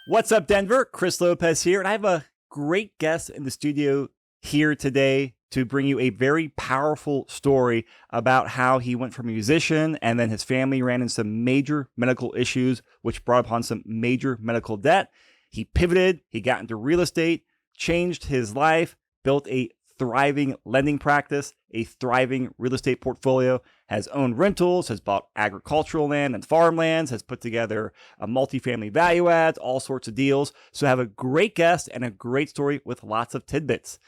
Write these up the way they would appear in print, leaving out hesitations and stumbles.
What's up, Denver? Chris Lopez here, and I have a great guest in the studio here today to bring you a very powerful story about how he went from a musician and then his family ran into some major medical issues, which brought upon some major medical debt. He pivoted, he got into real estate, changed his life, built a thriving lending practice, a thriving real estate portfolio, has owned rentals, has bought agricultural land and farmlands, has put together a multifamily value adds, all sorts of deals. So I have a great guest and a great story with lots of tidbits.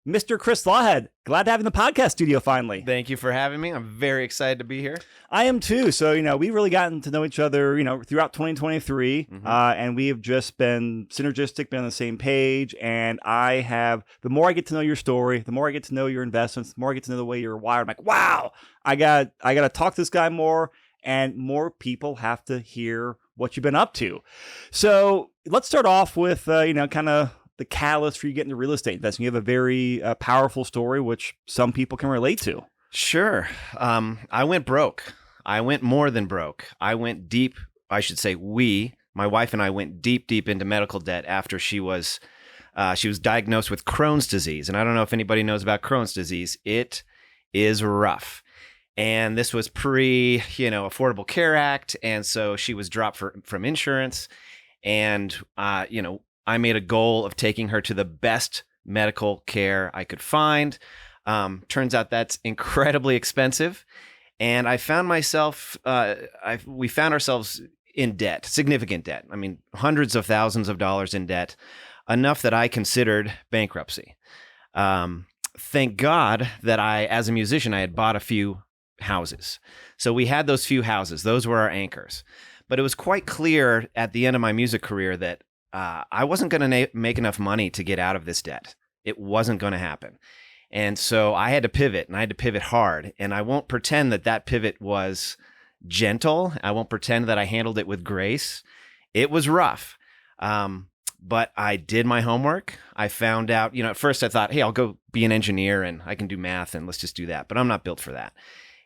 Mr. Chris Lawhead, glad to have you in the podcast studio finally. Thank you for having me. I'm very excited to be here. I am too. So, we've really gotten to know each other, throughout 2023, and we have just been synergistic, been on the same page. And the more I get to know your story, the more I get to know your investments, the more I get to know the way you're wired. I'm like, wow, I got to talk to this guy more, and more people have to hear what you've been up to. So let's start off with, kind of the catalyst for you getting into real estate investing. You have a very powerful story, which some people can relate to. Sure. I went broke. I went more than broke. I went deep. I should say my wife and I went deep into medical debt after she was diagnosed with Crohn's disease. And I don't know if anybody knows about Crohn's disease. It is rough. And this was Affordable Care Act. And so she was dropped from insurance. And, I made a goal of taking her to the best medical care I could find. Turns out that's incredibly expensive. And I found myself, we found ourselves in debt, significant debt. I mean, hundreds of thousands of dollars in debt, enough that I considered bankruptcy. Thank God that as a musician, I had bought a few houses. So we had those few houses. Those were our anchors. But it was quite clear at the end of my music career that I wasn't going to make enough money to get out of this debt. It wasn't going to happen. And so I had to pivot, and I had to pivot hard. And I won't pretend that pivot was gentle. I won't pretend that I handled it with grace. It was rough. But I did my homework. I found out, at first I thought, hey, I'll go be an engineer and I can do math and let's just do that. But I'm not built for that.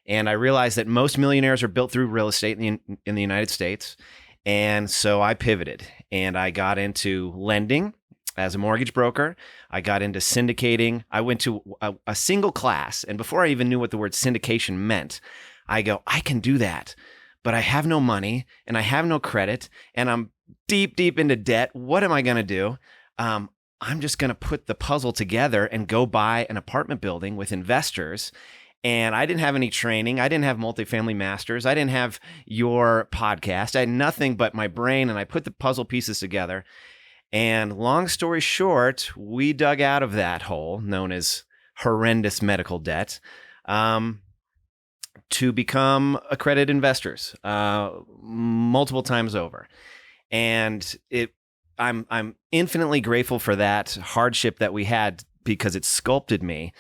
And I realized that most millionaires are built through real estate in the United States. And so I pivoted and I got into lending as a mortgage broker. I got into syndicating. I went to a single class. And before I even knew what the word syndication meant, I can do that. But I have no money and I have no credit and I'm deep into debt. What am I going to do? I'm just going to put the puzzle together and go buy an apartment building with investors. And I didn't have any training. I didn't have multifamily masters. I didn't have your podcast. I had nothing but my brain, and I put the puzzle pieces together. And long story short, we dug out of that hole known as horrendous medical debt to become accredited investors multiple times over. And I'm infinitely grateful for that hardship that we had because it sculpted me.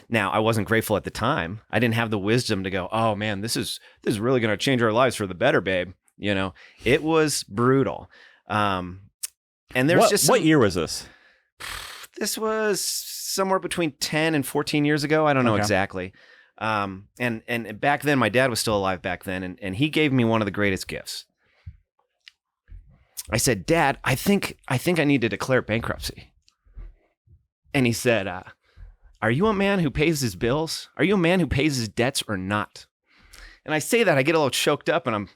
Now, I wasn't grateful at the time. I didn't have the wisdom to go, oh man, this is really going to change our lives for the better, babe. It was brutal. And there's what year was this? This was somewhere between 10 and 14 years ago. I don't know exactly. And back then, my dad was still alive back then, and he gave me one of the greatest gifts. I said, Dad, I think I need to declare bankruptcy. And he said, are you a man who pays his bills? Are you a man who pays his debts or not? And I say that, I get a little choked up, and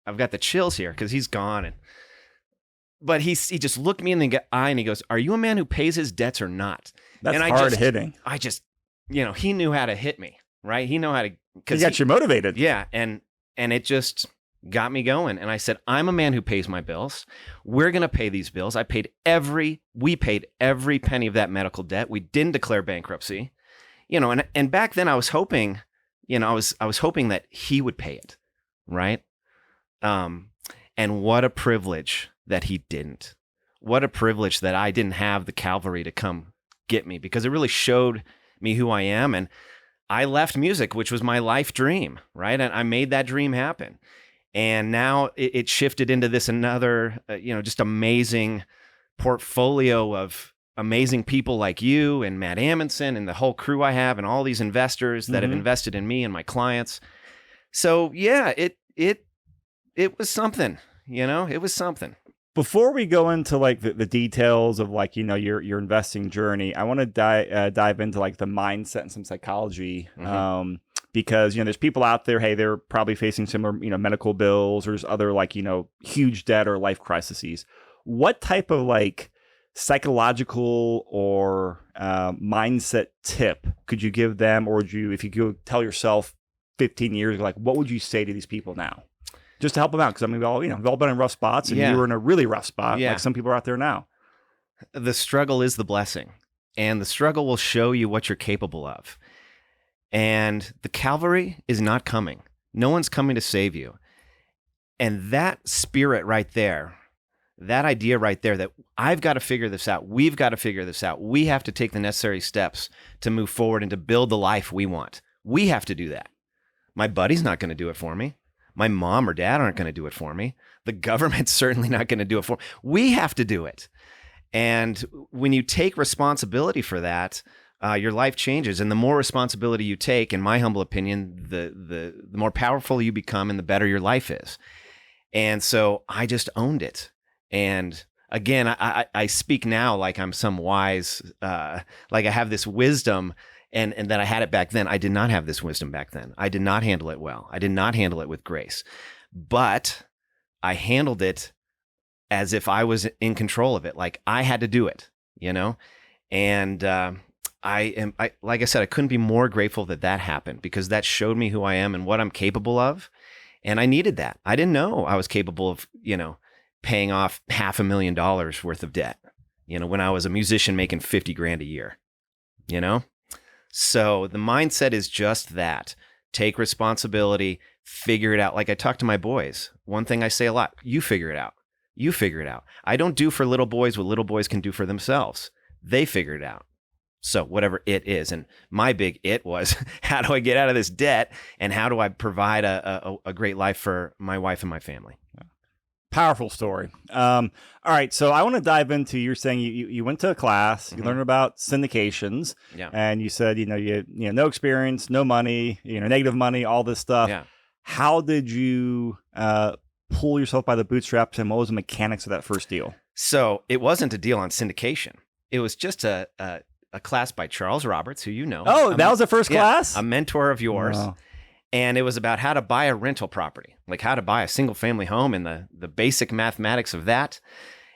I've got the chills here because he's gone. But he just looked me in the eye and he goes, are you a man who pays his debts or not? That's hard hitting. I just, he knew how to hit me, right? He knew how to. He got you motivated. Yeah. And it just got me going. And I said, I'm a man who pays my bills. We're going to pay these bills. We paid every penny of that medical debt. We didn't declare bankruptcy, and back then I was hoping, I was hoping that he would pay it. Right. And what a privilege that he didn't. What a privilege that I didn't have the cavalry to come get me, because it really showed me who I am. And I left music, which was my life dream. Right. And I made that dream happen. And now it shifted into this another, just amazing portfolio of amazing people like you and Matt Amundsen and the whole crew I have and all these investors that have invested in me and my clients. So yeah, it was something, it was something. Before we go into like the details of like, your investing journey, I want to dive into like the mindset and some psychology. Because, there's people out there, hey, they're probably facing similar, medical bills or just other like, huge debt or life crises. What type of like psychological or mindset tip could you give them? Or would you, if you could tell yourself 15 years ago, like, what would you say to these people now? Just to help them out. Because I mean, we've all been in rough spots, and you were in a really rough spot, like some people are out there now. The struggle is the blessing, and the struggle will show you what you're capable of. And the cavalry is not coming. No one's coming to save you. And that spirit right there, that idea right there, that I've got to figure this out. We've got to figure this out. We have to take the necessary steps to move forward and to build the life we want. We have to do that. My buddy's not going to do it for me. My mom or dad aren't going to do it for me. The government's certainly not going to do it for me. We have to do it. And when you take responsibility for that, your life changes. And the more responsibility you take, in my humble opinion, the more powerful you become and the better your life is. And so I just owned it. And again, I speak now like I'm some wise, like I have this wisdom. And that I had it back then. I did not have this wisdom back then. I did not handle it well. I did not handle it with grace. But I handled it as if I was in control of it. Like I had to do it, And like I said, I couldn't be more grateful that happened, because that showed me who I am and what I'm capable of. And I needed that. I didn't know I was capable of, paying off $500,000 worth of debt, when I was a musician making 50 grand a year, So the mindset is just that. Take responsibility, figure it out. Like I talk to my boys. One thing I say a lot, you figure it out. You figure it out. I don't do for little boys what little boys can do for themselves. They figure it out. So whatever it is. And my big it was, how do I get out of this debt? And how do I provide a great life for my wife and my family? Powerful story. All right, so I want to dive into, you're saying you went to a class, you learned about syndications, and you said, you had no experience, no money, negative money, all this stuff. Yeah. How did you pull yourself by the bootstraps, and what was the mechanics of that first deal? So it wasn't a deal on syndication. It was just a class by Charles Roberts, who you know. Oh, that was the first class? A mentor of yours. Oh. And it was about how to buy a rental property, like how to buy a single family home and the basic mathematics of that.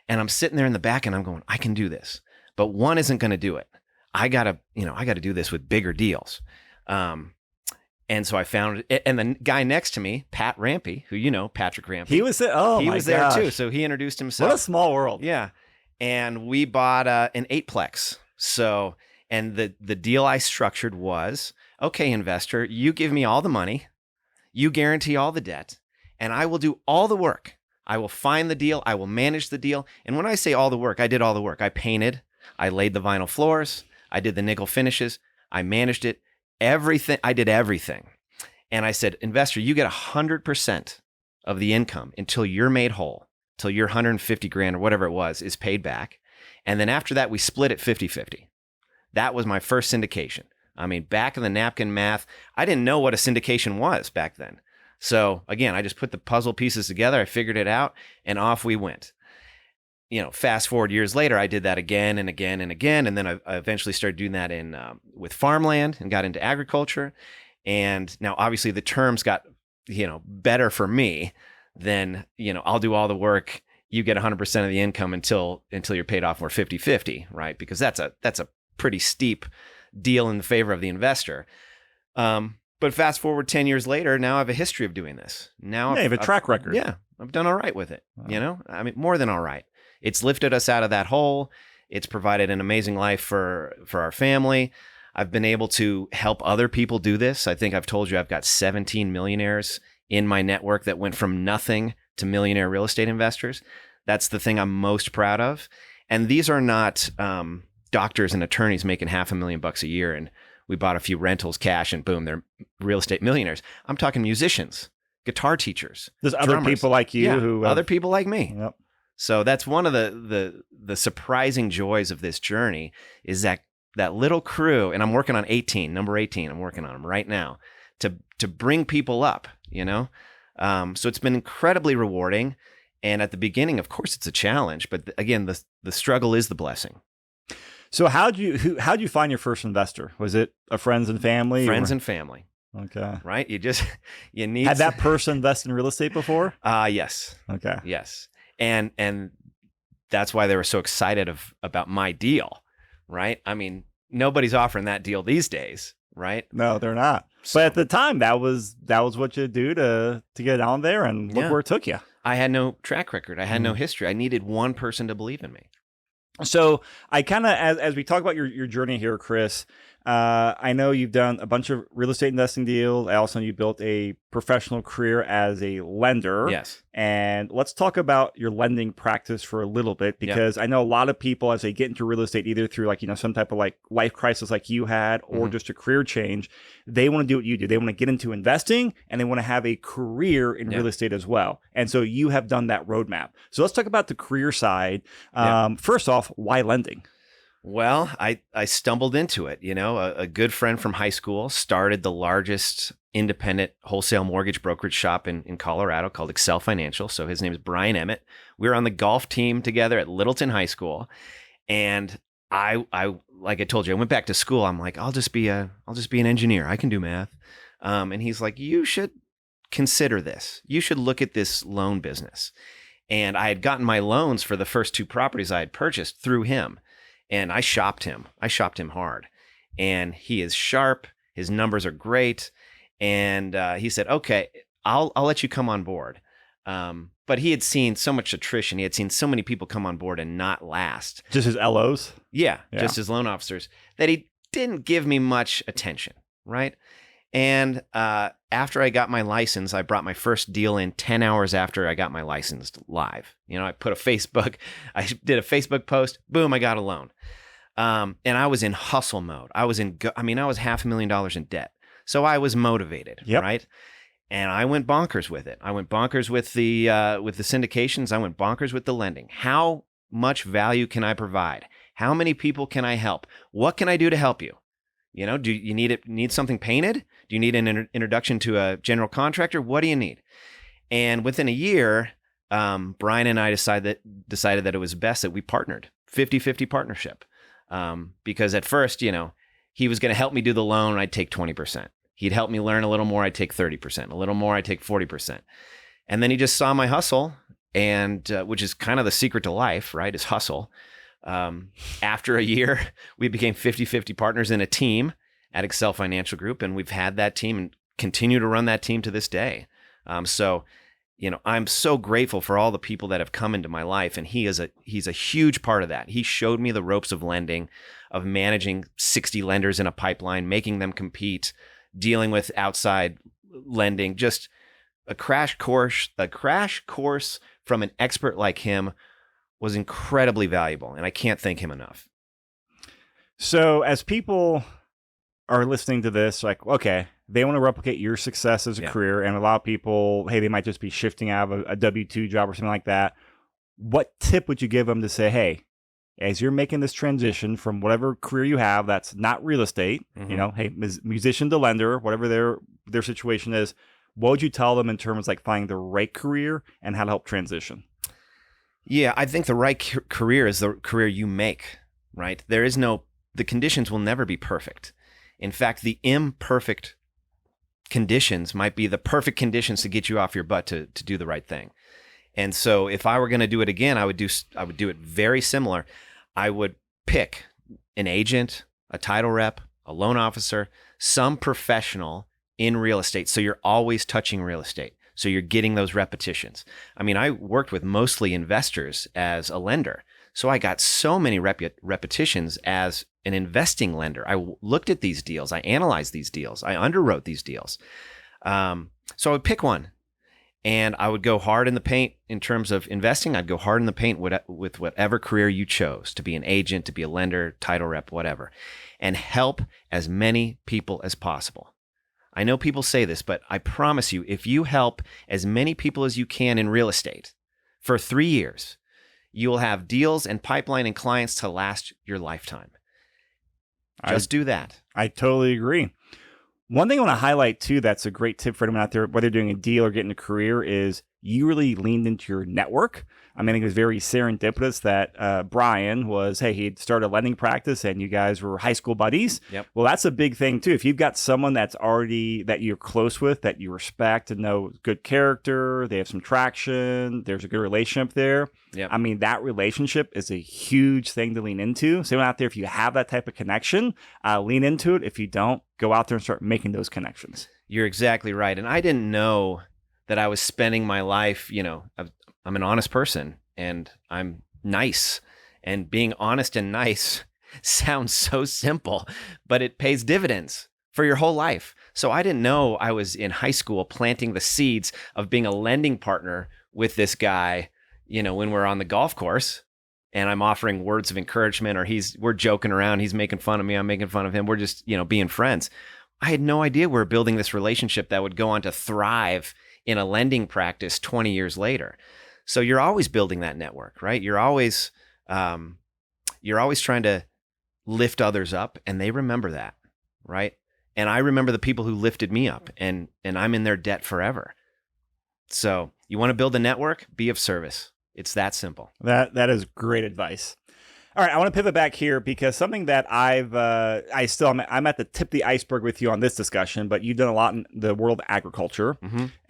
And I'm sitting there in the back and I'm going, I can do this, but one isn't going to do it. I gotta do this with bigger deals. And so I found it. And the guy next to me, Pat Rampy, who Patrick Rampy. He was there. He was there too. So he introduced himself. What a small world. Yeah. And we bought an 8-plex. So, and the deal I structured was, okay, investor, you give me all the money, you guarantee all the debt, and I will do all the work. I will find the deal. I will manage the deal. And when I say all the work, I did all the work. I painted, I laid the vinyl floors, I did the nickel finishes, I managed it, everything. I did everything. And I said, investor, you get 100% of the income until you're made whole, till your 150 grand or whatever it was is paid back. And then after that, we split it 50-50. That was my first syndication. I mean, back in the napkin math, I didn't know what a syndication was back then. So again, I just put the puzzle pieces together. I figured it out and off we went. Fast forward years later, I did that again and again and again. And then I eventually started doing that with farmland and got into agriculture. And now obviously the terms got, better for me than, I'll do all the work. You get 100% of the income until you're paid off more 50-50, right? Because that's a pretty steep deal in the favor of the investor. But fast forward 10 years later, now I have a history of doing this. Now you have a track record. Yeah, I've done all right with it. Wow. I mean, more than all right. It's lifted us out of that hole. It's provided an amazing life for our family. I've been able to help other people do this. I think I've told you I've got 17 millionaires in my network that went from nothing to millionaire real estate investors. That's the thing I'm most proud of. And these are not doctors and attorneys making $500,000 a year and we bought a few rentals cash and boom, they're real estate millionaires. I'm talking musicians, guitar teachers. There's other people like you who other people like me. Yep. So that's one of the surprising joys of this journey is that little crew, and I'm working on number 18. I'm working on them right now to bring people up, So it's been incredibly rewarding. And at the beginning, of course, it's a challenge. But again, the struggle is the blessing. So how'd you find your first investor? Was it a friends and family? Friends and family. Okay. Right? You need Had that person invest in real estate before? Yes. Okay. Yes. And that's why they were so excited about my deal, right? I mean, nobody's offering that deal these days, right? No, they're not. So, but at the time, that was what you do to get on there, and look where it took you. I had no track record. I had no history. I needed one person to believe in me. So I kind of, as we talk about your journey here, Chris, I know you've done a bunch of real estate investing deals. I also know you built a professional career as a lender. Yes. And let's talk about your lending practice for a little bit, because I know a lot of people, as they get into real estate, either through some type of life crisis like you had, or just a career change, they want to do what you do. They want to get into investing, and they want to have a career in real estate as well. And so you have done that roadmap. So let's talk about the career side. First off, why lending? Well, I stumbled into it. A good friend from high school started the largest independent wholesale mortgage brokerage shop in Colorado called Excel Financial. So his name is Brian Emmett. We were on the golf team together at Littleton High School. And I like I told you, I went back to school. I'm like, I'll just be an engineer. I can do math. And he's like, you should consider this. You should look at this loan business. And I had gotten my loans for the first 2 properties I had purchased through him. And I shopped him. I shopped him hard. And he is sharp. His numbers are great. And he said, okay, I'll let you come on board. But he had seen so much attrition. He had seen so many people come on board and not last. Just as LOs? Yeah, just as loan officers, that he didn't give me much attention, right? And after I got my license, I brought my first deal in 10 hours after I got my license live. I did a Facebook post, boom, I got a loan. And I was in hustle mode. I was $500,000 in debt. So I was motivated, right? And I went bonkers with it. I went bonkers with the syndications. I went bonkers with the lending. How much value can I provide? How many people can I help? What can I do to help you? Do you need something painted? Do you need an introduction to a general contractor? What do you need? And within a year, Brian and I decided that it was best that we partnered, 50-50 partnership. Because at first, he was going to help me do the loan. I'd take 20%. He'd help me learn a little more. I'd take 30%. A little more. I'd take 40%. And then he just saw my hustle, and which is kind of the secret to life, right? Is hustle. After a year, we became 50-50 partners in a team at Excel Financial Group, and we've had that team and continue to run that team to this day. So I'm so grateful for all the people that have come into my life, and he's a huge part of that. He showed me the ropes of lending, of managing 60 lenders in a pipeline, making them compete, dealing with outside lending, just a crash course from an expert like him was incredibly valuable, and I can't thank him enough. So as people are listening to this, okay, they want to replicate your success as a career, and a lot of people, hey, they might just be shifting out of a W-2 job or something like that. What tip would you give them to say, hey, as you're making this transition from whatever career you have that's not real estate, hey, musician to lender, whatever their situation is, what would you tell them in terms of finding the right career and how to help transition? Yeah, I think the right career is the career you make, right? The conditions will never be perfect. In fact, the imperfect conditions might be the perfect conditions to get you off your butt to do the right thing. And so if I were going to do it again, I would do it very similar. I would pick an agent, a title rep, a loan officer, some professional in real estate. So you're always touching real estate. So you're getting those repetitions. I mean, I worked with mostly investors as a lender. So I got so many repetitions as an investing lender. I looked at these deals. I analyzed these deals. I underwrote these deals. So I would pick one, and I would go hard in the paint in terms of investing. I'd go hard in the paint with whatever career you chose, to be an agent, to be a lender, title rep, whatever, and help as many people as possible. I know people say this, but I promise you, if you help as many people as you can in real estate for 3 years, you will have deals and pipeline and clients to last your lifetime. Just do that. I totally agree. One thing I want to highlight too, that's a great tip for anyone out there, whether you're doing a deal or getting a career, is you really leaned into your network. I mean, I think it was very serendipitous that Brian was, hey, he'd started a lending practice and you guys were high school buddies. Yep. Well, that's a big thing too. If you've got someone that's already, that you're close with, that you respect and know good character, they have some traction, there's a good relationship there. Yep. I mean, that relationship is a huge thing to lean into. So out there, if you have that type of connection, lean into it. If you don't, go out there and start making those connections. You're exactly right. And I didn't know that I was spending my life, I'm an honest person and I'm nice. And being honest and nice sounds so simple, but it pays dividends for your whole life. So I didn't know I was in high school planting the seeds of being a lending partner with this guy, when we're on the golf course and I'm offering words of encouragement, or we're joking around, he's making fun of me, I'm making fun of him. We're just, being friends. I had no idea we were building this relationship that would go on to thrive in a lending practice 20 years later. So you're always building that network, right? You're always trying to lift others up, and they remember that, right? And I remember the people who lifted me up, and I'm in their debt forever. So you want to build a network, be of service. It's that simple. That is great advice. All right, I want to pivot back here because something that I'm at the tip of the iceberg with you on this discussion, but you've done a lot in the world of agriculture,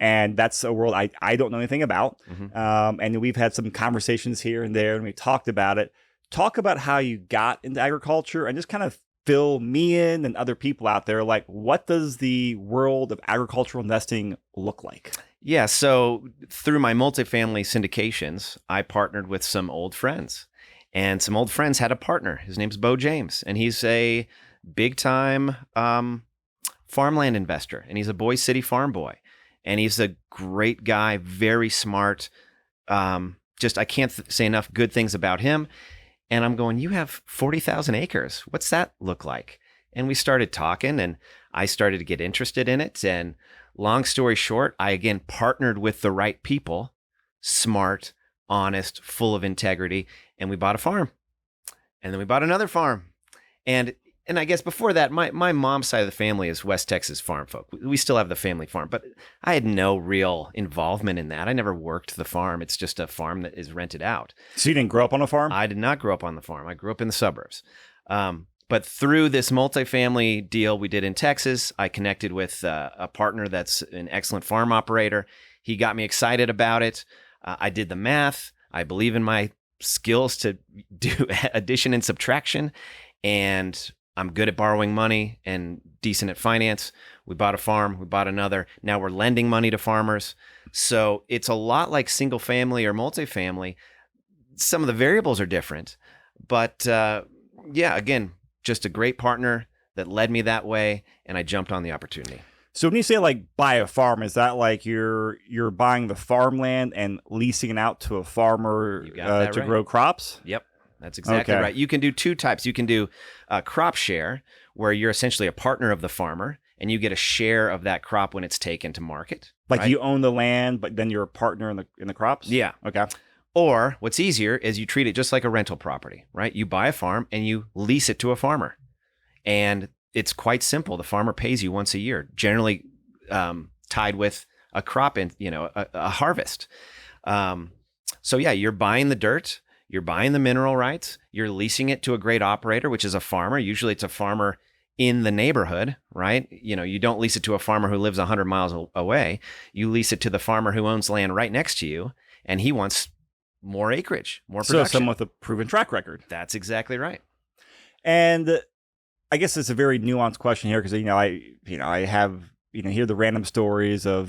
and that's a world I don't know anything about. And we've had some conversations here and there, and we talked about it. Talk about how you got into agriculture and just kind of fill me in and other people out there. Like, what does the world of agricultural investing look like? Yeah, so through my multifamily syndications, I partnered with some old friends. And some old friends had a partner. His name's Bo James, and he's a big-time farmland investor, and he's a Boise City farm boy. And he's a great guy, very smart. I can't say enough good things about him. And I'm going, you have 40,000 acres. What's that look like? And we started talking, and I started to get interested in it. And long story short, I again partnered with the right people, smart, honest, full of integrity, and we bought a farm. And then we bought another farm. And I guess before that, my mom's side of the family is West Texas farm folk. We still have the family farm, but I had no real involvement in that. I never worked the farm. It's just a farm that is rented out. So you didn't grow up on a farm? I did not grow up on the farm. I grew up in the suburbs. But through this multifamily deal we did in Texas, I connected with a partner that's an excellent farm operator. He got me excited about it. I did the math. I believe in my skills to do addition and subtraction, and I'm good at borrowing money and decent at finance. We bought a farm, we bought another. Now we're lending money to farmers. So it's a lot like single family or multifamily. Some of the variables are different, but again, just a great partner that led me that way, and I jumped on the opportunity. So when you say like buy a farm, is that like you're buying the farmland and leasing it out to a farmer to grow crops? Yep, that's exactly right. You can do two types. You can do a crop share, where you're essentially a partner of the farmer and you get a share of that crop when it's taken to market. Like you own the land, but then you're a partner in the crops? Yeah. Okay. Or what's easier is you treat it just like a rental property, right? You buy a farm and you lease it to a farmer. And it's quite simple. The farmer pays you once a year, generally tied with a crop and a harvest. So you're buying the dirt, you're buying the mineral rights, you're leasing it to a great operator, which is a farmer. Usually it's a farmer in the neighborhood, right? You don't lease it to a farmer who lives 100 miles away. You lease it to the farmer who owns land right next to you, and he wants more acreage, more production. So someone with a proven track record. That's exactly right. And I guess it's a very nuanced question here because I have hear the random stories of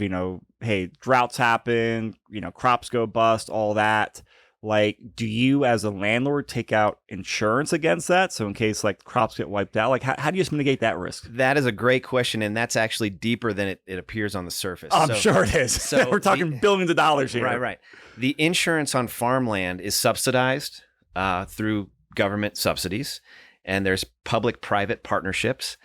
hey, droughts happen, crops go bust, all that. Like, do you as a landlord take out insurance against that? So in case like crops get wiped out, like how do you just mitigate that risk? That is a great question, and that's actually deeper than it appears on the surface. I'm sure it is. So we're talking billions of dollars here. Right. The insurance on farmland is subsidized through government subsidies, and there's public-private partnerships.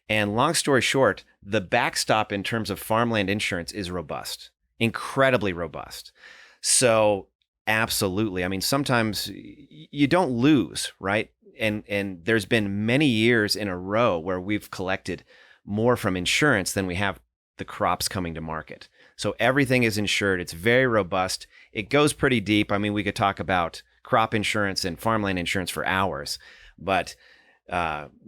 And long story short, the backstop in terms of farmland insurance is robust, incredibly robust. So absolutely. I mean, sometimes you don't lose, right? And there's been many years in a row where we've collected more from insurance than we have the crops coming to market. So everything is insured. It's very robust. It goes pretty deep. I mean, we could talk about crop insurance and farmland insurance for hours, but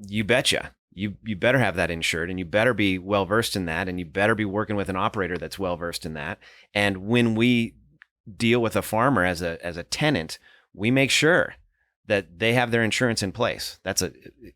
you betcha. You better have that insured, and you better be well versed in that, and you better be working with an operator that's well versed in that. And when we deal with a farmer as a tenant, we make sure that they have their insurance in place. That's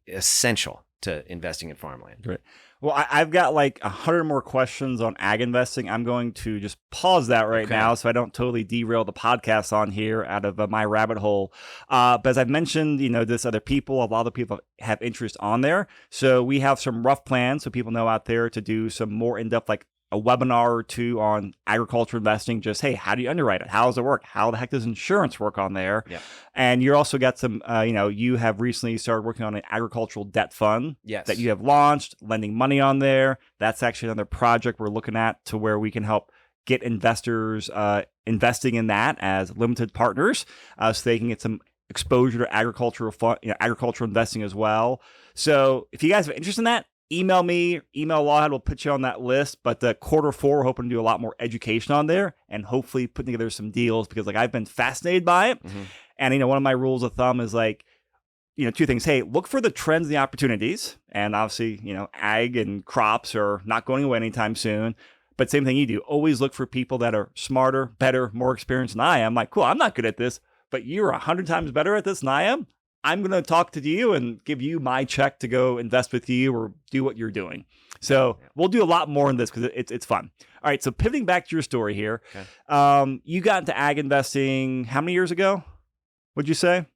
essential to investing in farmland. Great. Well, I've got like 100 more questions on ag investing. I'm going to just pause that right now so I don't totally derail the podcast on here out of my rabbit hole. But as I've mentioned, this other people, a lot of people have interest on there. So we have some rough plans so people know out there to do some more in-depth, like a webinar or two on agriculture investing. Just, hey, how do you underwrite it? How does it work? How the heck does insurance work on there? Yeah. And you also got some, you have recently started working on an agricultural debt fund that you have launched, lending money on there. That's actually another project we're looking at to where we can help get investors investing in that as limited partners so they can get some exposure to agricultural investing as well. So if you guys have interest in that, email me, email Lawhead, we'll put you on that list. But quarter 4, we're hoping to do a lot more education on there and hopefully put together some deals because I've been fascinated by it. Mm-hmm. And, one of my rules of thumb is like, 2 things. Hey, look for the trends and the opportunities. And obviously, ag and crops are not going away anytime soon. But same thing you do. Always look for people that are smarter, better, more experienced than I am. Like, cool, I'm not good at this, but you're 100 times better at this than I am. I'm going to talk to you and give you my check to go invest with you or do what you're doing. So we'll do a lot more in this because it's fun. All right. So pivoting back to your story here, you got into ag investing how many years ago? Would you say?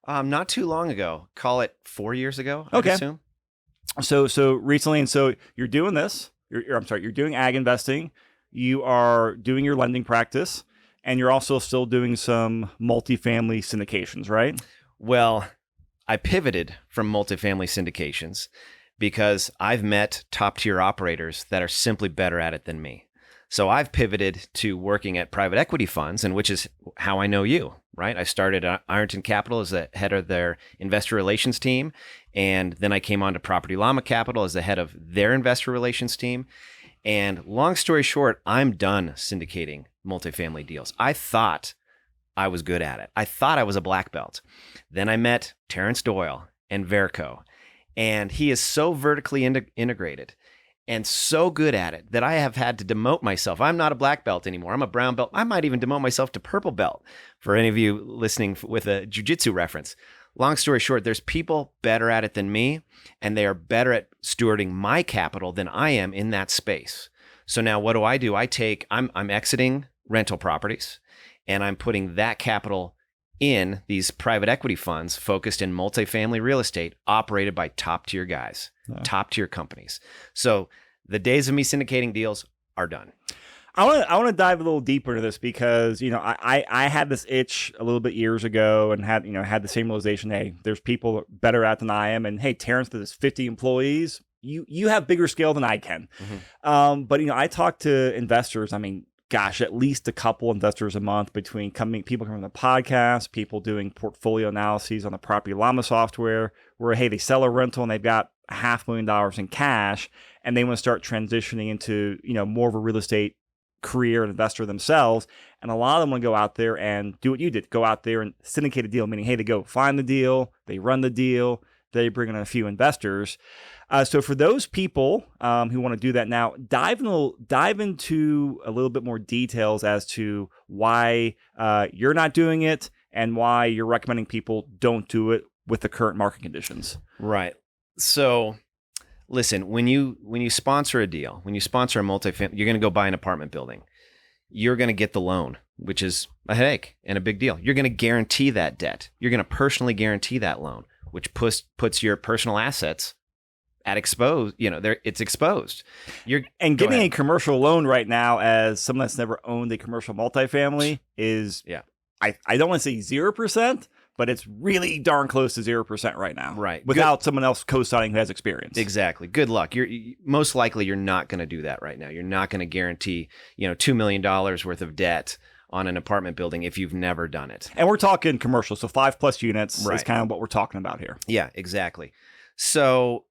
Not too long ago. Call it 4 years ago. I assume. So recently, and so you're doing this. You're doing ag investing. You are doing your lending practice, and you're also still doing some multifamily syndications, right? Well, I pivoted from multifamily syndications because I've met top tier operators that are simply better at it than me. So I've pivoted to working at private equity funds, and which is how I know you, right? I started at Ironton Capital as the head of their investor relations team. And then I came on to Property Llama Capital as the head of their investor relations team. And long story short, I'm done syndicating multifamily deals. I thought I was good at it. I thought I was a black belt. Then I met Terrence Doyle and Verco, and he is so vertically integrated and so good at it that I have had to demote myself. I'm not a black belt anymore. I'm a brown belt. I might even demote myself to purple belt for any of you listening with a jiu-jitsu reference. Long story short, there's people better at it than me, and they are better at stewarding my capital than I am in that space. So now what do? I'm exiting rental properties, and I'm putting that capital in these private equity funds focused in multifamily real estate operated by top tier guys, top tier companies. So the days of me syndicating deals are done. I want to dive a little deeper into this because, I had this itch a little bit years ago and had the same realization. Hey, there's people better at than I am. And hey, Terrence, there's 50 employees. You have bigger scale than I can. Mm-hmm. But I talk to investors. I mean, gosh, at least a couple investors a month between people coming on the podcast, people doing portfolio analyses on the Property Llama software where, hey, they sell a rental and they've got $500,000 in cash and they want to start transitioning into, more of a real estate career and investor themselves. And a lot of them want to go out there and do what you did, go out there and syndicate a deal, meaning, hey, they go find the deal, they run the deal, they bring in a few investors. So for those people who want to do that now, dive into a little bit more details as to why you're not doing it and why you're recommending people don't do it with the current market conditions. Right. So listen, when you sponsor a deal, when you sponsor a multifamily, you're going to go buy an apartment building. You're going to get the loan, which is a headache and a big deal. You're going to guarantee that debt. You're going to personally guarantee that loan, which puts your personal assets at exposed, it's exposed. Getting a commercial loan right now as someone that's never owned a commercial multifamily is, I don't want to say 0%, but it's really darn close to 0% right now. Right. Without someone else co-signing who has experience. Exactly. Good luck. Most likely you're not going to do that right now. You're not going to guarantee, $2 million worth of debt on an apartment building if you've never done it. And we're talking commercial, so 5+ units is kind of what we're talking about here. Yeah, exactly. So,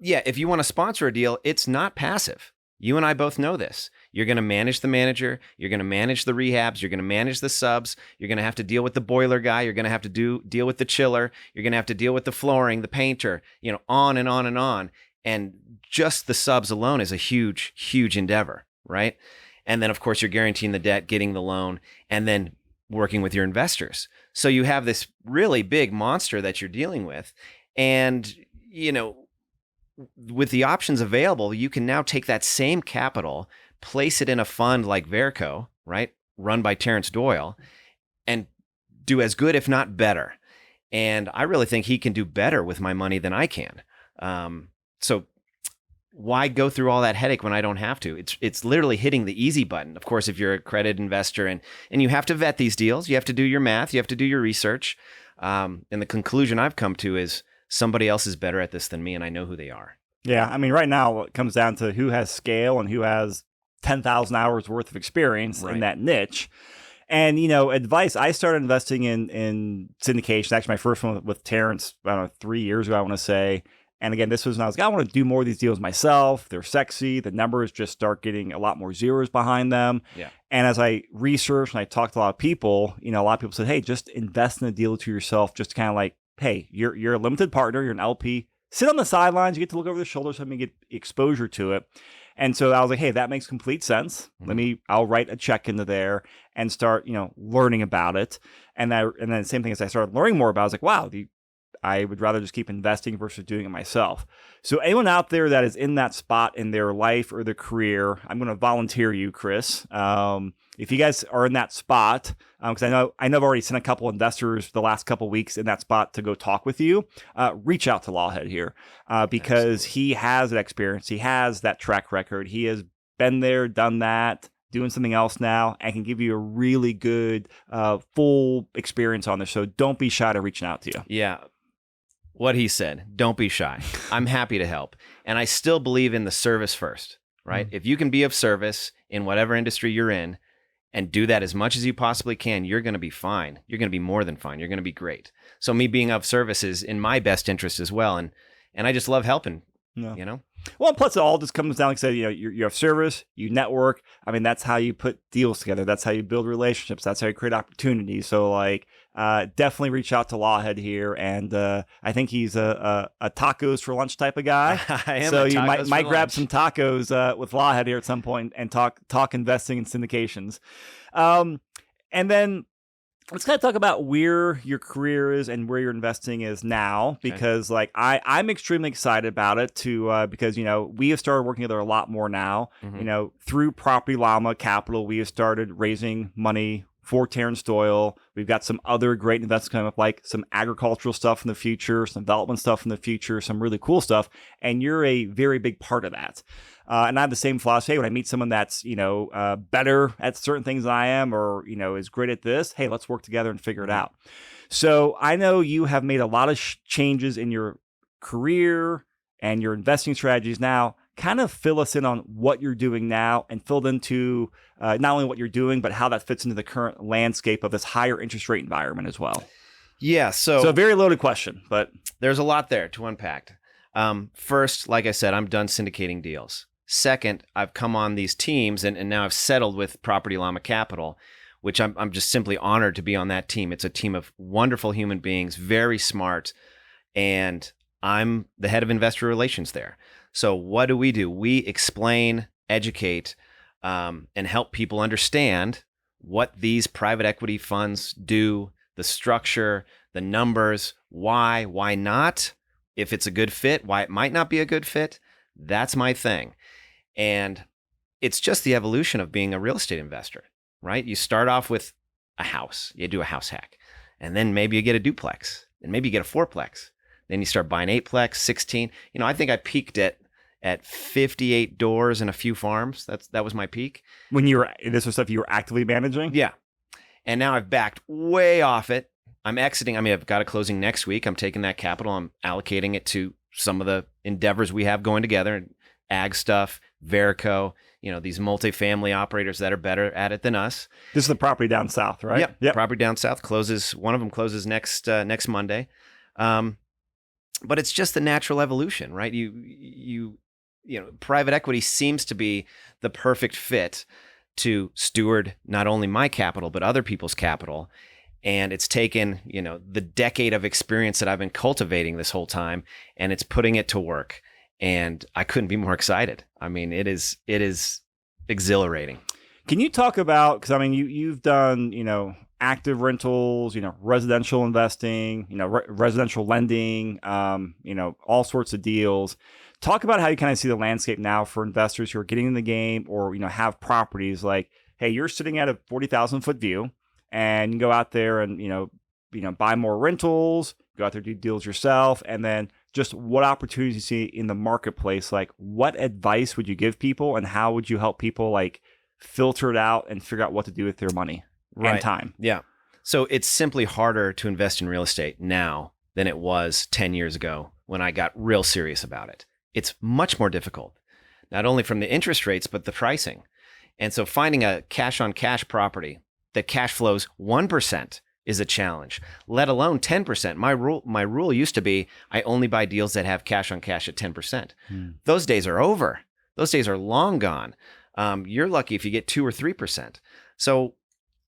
if you want to sponsor a deal, it's not passive. You and I both know this. You're going to manage the manager. You're going to manage the rehabs. You're going to manage the subs. You're going to have to deal with the boiler guy. You're going to have to deal with the chiller. You're going to have to deal with the flooring, the painter, on and on and on. And just the subs alone is a huge, huge endeavor, right? And then, of course, you're guaranteeing the debt, getting the loan, and then working with your investors. So you have this really big monster that you're dealing with. And, with the options available, you can now take that same capital, place it in a fund like Verco, right, run by Terrence Doyle, and do as good, if not better. And I really think he can do better with my money than I can. So why go through all that headache when I don't have to? It's literally hitting the easy button. Of course, if you're a accredited investor and you have to vet these deals, you have to do your math, you have to do your research. And the conclusion I've come to is somebody else is better at this than me, and I know who they are. Yeah, I mean, right now it comes down to who has scale and who has 10,000 hours worth of experience in that niche. And, advice, I started investing in syndication. Actually, my first one with Terrence, I don't know, 3 years ago, I want to say. And again, this was when I was like, I want to do more of these deals myself. They're sexy. The numbers just start getting a lot more zeros behind them. Yeah. And as I researched and I talked to a lot of people, a lot of people said, hey, just invest in a deal to yourself. Just kind of like, hey, you're a limited partner. You're an LP. Sit on the sidelines. You get to look over the shoulder so you get exposure to it. And so I was like, hey, that makes complete sense. Mm-hmm. I'll write a check into there and start, learning about it. And then the same thing as I started learning more about it, I was like, wow, I would rather just keep investing versus doing it myself. So anyone out there that is in that spot in their life or their career, I'm going to volunteer you, Chris. If you guys are in that spot, because I know I've already sent a couple investors the last couple of weeks in that spot to go talk with you, reach out to Lawhead here because he has that experience. He has that track record. He has been there, done that, doing something else now, and can give you a really good full experience on this. So don't be shy to reaching out to you. Yeah. What he said, don't be shy. I'm happy to help. And I still believe in the service first, right? If you can be of service in whatever industry you're in and do that as much as you possibly can, you're going to be fine. You're going to be more than fine. You're going to be great. So me being of service is in my best interest as well. And I just love helping, Well, plus it all just comes down, like I said, you have service, you network. I mean, that's how you put deals together. That's how you build relationships. That's how you create opportunities. So definitely reach out to Lawhead here. And I think he's a tacos for lunch type of guy. I am. So you might grab some tacos with Lawhead here at some point and talk investing in syndications. And then let's kind of talk about where your career is and where your investing is now, because I'm extremely excited about it because, we have started working together a lot more now, through Property Llama Capital. We have started raising money for Terrence Doyle. We've got some other great investments coming up, like some agricultural stuff in the future, some development stuff in the future, some really cool stuff. And you're a very big part of that. And I have the same philosophy. When I meet someone that's, better at certain things than I am, or, is great at this, hey, let's work together and figure it out. So I know you have made a lot of changes in your career and your investing strategies now. Kind of fill us in on what you're doing now and fill into not only what you're doing, but how that fits into the current landscape of this higher interest rate environment as well. Yeah. So a very loaded question, but there's a lot there to unpack. First, like I said, I'm done syndicating deals. Second, I've come on these teams and now I've settled with Property Llama Capital, which I'm just simply honored to be on that team. It's a team of wonderful human beings, very smart, and I'm the head of investor relations there. So what do? We explain, educate, and help people understand what these private equity funds do, the structure, the numbers, why not, if it's a good fit, why it might not be a good fit. That's my thing. And it's just the evolution of being a real estate investor, right? You start off with a house, you do a house hack, and then maybe you get a duplex, and maybe you get a fourplex. Then you start buying 8plex, 16. I think I peaked at 58 doors and a few farms. That was my peak. When this was stuff you were actively managing? Yeah. And now I've backed way off it. I'm exiting. I've got a closing next week. I'm taking that capital. I'm allocating it to some of the endeavors we have going together, ag stuff, Verco, these multifamily operators that are better at it than us. This is the property down south, right? Yep. Property down south closes. One of them closes next Monday. But it's just the natural evolution, right? You private equity seems to be the perfect fit to steward not only my capital, but other people's capital. And it's taken, the decade of experience that I've been cultivating this whole time, and it's putting it to work. And I couldn't be more excited. I mean, it is exhilarating. Can you talk about, because I mean, you've done, active rentals, residential investing, residential lending, all sorts of deals. Talk about how you kind of see the landscape now for investors who are getting in the game or, have properties like, hey, you're sitting at a 40,000 foot view and you go out there and, buy more rentals, go out there, do deals yourself. And then just what opportunities you see in the marketplace, like what advice would you give people and how would you help people like filter it out and figure out what to do with their money and time? Yeah. So it's simply harder to invest in real estate now than it was 10 years ago when I got real serious about it. It's much more difficult, not only from the interest rates, but the pricing. And so finding a cash on cash property that cash flows 1% is a challenge, let alone 10%. My rule used to be I only buy deals that have cash on cash at 10%. Those days are over. Those days are long gone. You're lucky if you get 2 or 3%. So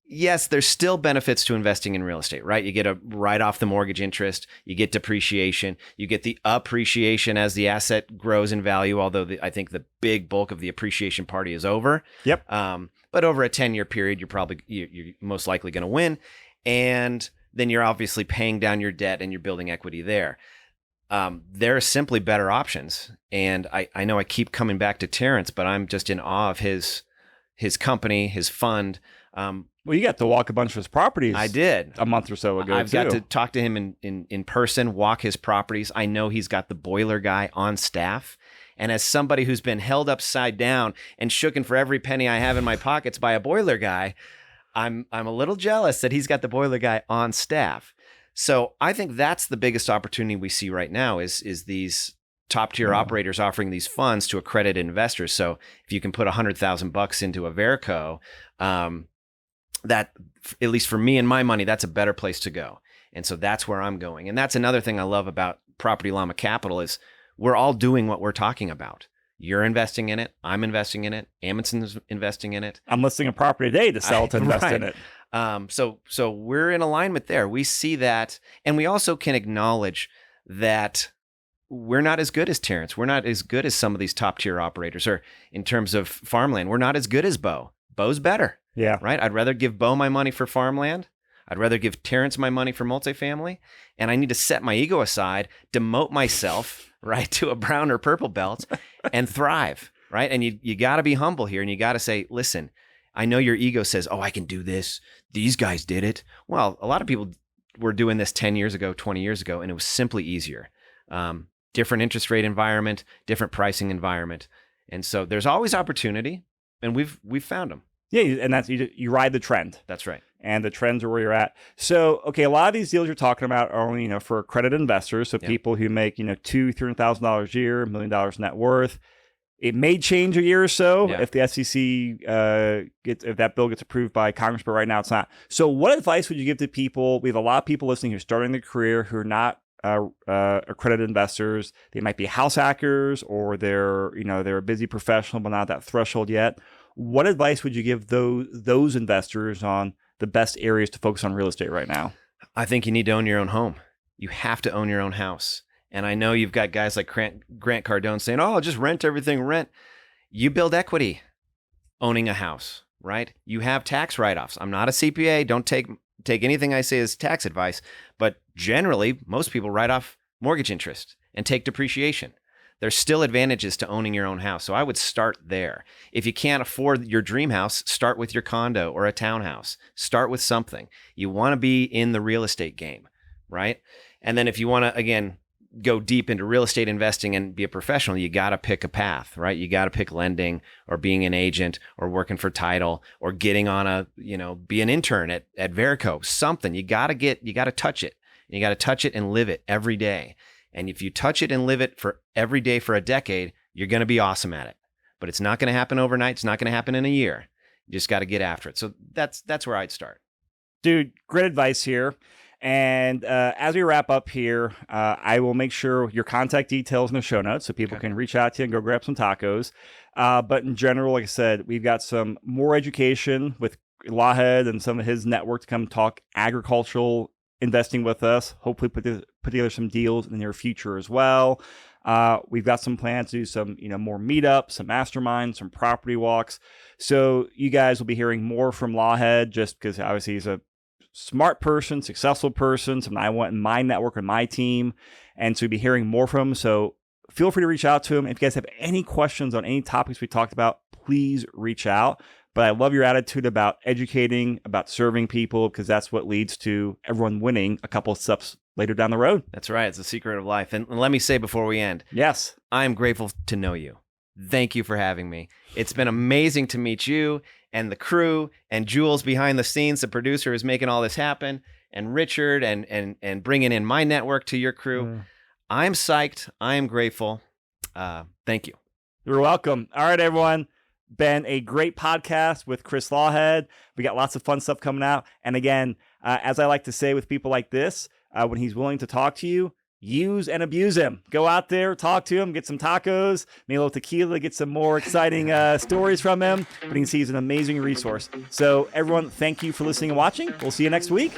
yes, there's still benefits to investing in real estate, right? You get a write off the mortgage interest, you get depreciation, you get the appreciation as the asset grows in value, although I think the big bulk of the appreciation party is over. Yep. But over a 10-year period, you're most likely going to win. And then you're obviously paying down your debt and you're building equity there. There are simply better options. And I know I keep coming back to Terrence, but I'm just in awe of his company, his fund. Well, you got to walk a bunch of his properties. I did a month or so ago. I've got to talk to him in person, walk his properties. I know he's got the boiler guy on staff. And as somebody who's been held upside down and shooken for every penny I have in my pockets by a boiler guy, I'm a little jealous that he's got the boiler guy on staff. So I think that's the biggest opportunity we see right now is these top tier operators offering these funds to accredited investors. So if you can put $100,000 into a Verico, that, at least for me and my money, that's a better place to go. And so that's where I'm going. And that's another thing I love about Property Llama Capital is we're all doing what we're talking about. You're investing in it. I'm investing in it. Amundsen's investing in it. I'm listing a property today to sell to invest in it. So we're in alignment there. We see that. And we also can acknowledge that we're not as good as Terrence. We're not as good as some of these top tier operators, or in terms of farmland, we're not as good as Bo. Bo's better. Yeah. Right. I'd rather give Bo my money for farmland. I'd rather give Terrence my money for multifamily. And I need to set my ego aside, demote myself, right, to a brown or purple belt and thrive. Right. And you got to be humble here. And you got to say, listen, I know your ego says, oh, I can do this. These guys did it. Well, a lot of people were doing this 10 years ago, 20 years ago, and it was simply easier. Different interest rate environment, different pricing environment. And so there's always opportunity, and we've found them. Yeah, and that's you ride the trend. That's right. And the trends are where you're at. So, okay, a lot of these deals you're talking about are only, for accredited investors. So people who make, $200,000-$300,000 a year, $1 million net worth. It may change a year or so if the SEC if that bill gets approved by Congress, but right now it's not. So what advice would you give to people? We have a lot of people listening who are starting their career who are not accredited investors. They might be house hackers, or they're a busy professional but not at that threshold yet. What advice would you give those investors on the best areas to focus on real estate right now? I think you need to own your own home. You have to own your own house. And I know you've got guys like Grant Cardone saying, oh, just rent everything, rent. You build equity owning a house, right? You have tax write-offs. I'm not a CPA. Don't take anything I say as tax advice. But generally, most people write off mortgage interest and take depreciation. There's still advantages to owning your own house. So I would start there. If you can't afford your dream house, start with your condo or a townhouse. Start with something. You want to be in the real estate game, right? And then if you want to, again, go deep into real estate investing and be a professional, you got to pick a path, right? You got to pick lending or being an agent or working for title or getting on be an intern at Verico, something. You got to touch it. You got to touch it and live it every day. And if you touch it and live it for every day for a decade, you're going to be awesome at it. But it's not going to happen overnight. It's not going to happen in a year. You just got to get after it. So that's where I'd start. Dude, great advice here. And as we wrap up here, I will make sure your contact details in the show notes so people can reach out to you and go grab some tacos. But in general, like I said, we've got some more education with Lawhead and some of his network to come talk agricultural investing with us. Hopefully put together some deals in the near future as well. We've got some plans to do some, more meetups, some masterminds, some property walks. So you guys will be hearing more from Lawhead just because obviously he's a smart person, successful person, someone I want in my network and my team. And so you'll be hearing more from him. So feel free to reach out to him. If you guys have any questions on any topics we talked about, please reach out. But I love your attitude about educating, about serving people, because that's what leads to everyone winning a couple of steps later down the road. That's right. It's the secret of life. And let me say before we end, yes, I'm grateful to know you. Thank you for having me. It's been amazing to meet you and the crew and Jules behind the scenes, the producer who's making all this happen, and Richard and bringing in my network to your crew. I'm psyched. I am grateful. Thank you. You're welcome. All right, everyone. Been a great podcast with Chris Lawhead. We got lots of fun stuff coming out. And again, as I like to say with people like this, when he's willing to talk to you, use and abuse him. Go out there, talk to him, get some tacos, maybe a little tequila, get some more exciting stories from him. But you can see he's an amazing resource. So everyone, thank you for listening and watching. We'll see you next week.